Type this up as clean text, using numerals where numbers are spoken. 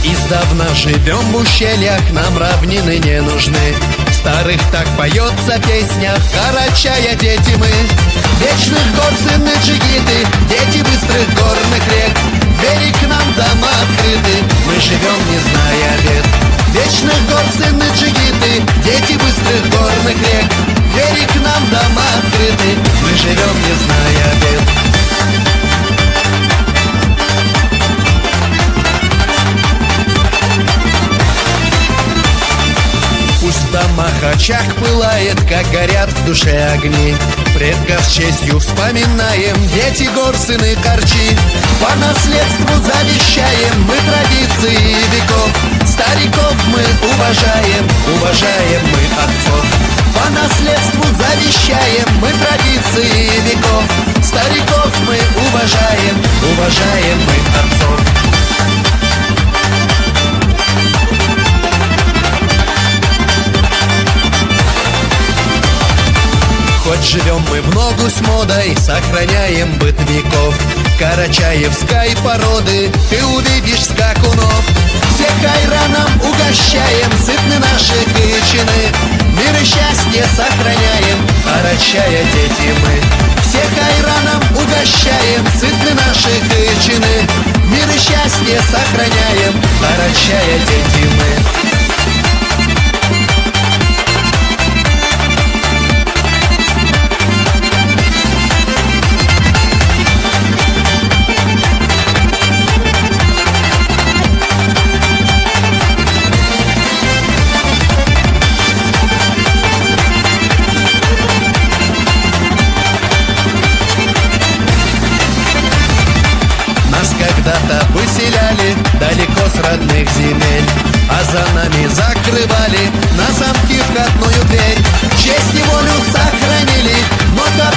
Издавна живем в ущельях, нам равнины не нужны. В старых так поется песнях, Карачая дети мы. Вечных гор сыны джигиты, дети быстрых горных рек. Двери к нам дома открыты, мы живем не зная бед. Вечных гор сыны джигиты, дети быстрых горных рек. Двери к нам дома открыты, мы живем не зная бед. Пусть в домах очаг пылает, как горят в душе огни. Предков с честью вспоминаем, дети гор, сыны Карчи. По наследству завещаем мы традиции веков. Стариков мы уважаем, уважаем мы отцов. По наследству завещаем мы традиции веков. Стариков мы уважаем, уважаем мы отцов. Хоть живем мы в ногу с модой, сохраняем быт веков. Карачаевской породы ты увидишь скакунов. Всех айраном угощаем, сытны наши кычины. Мир и счастье сохраняем, Карачая дети мы. Всех айраном угощаем, сытны наши кычины. Мир и счастье сохраняем, Карачая дети мы. Когда-то выселяли далеко с родных земель, а за нами закрывали на замки входную дверь. Честь и волю сохранили, но как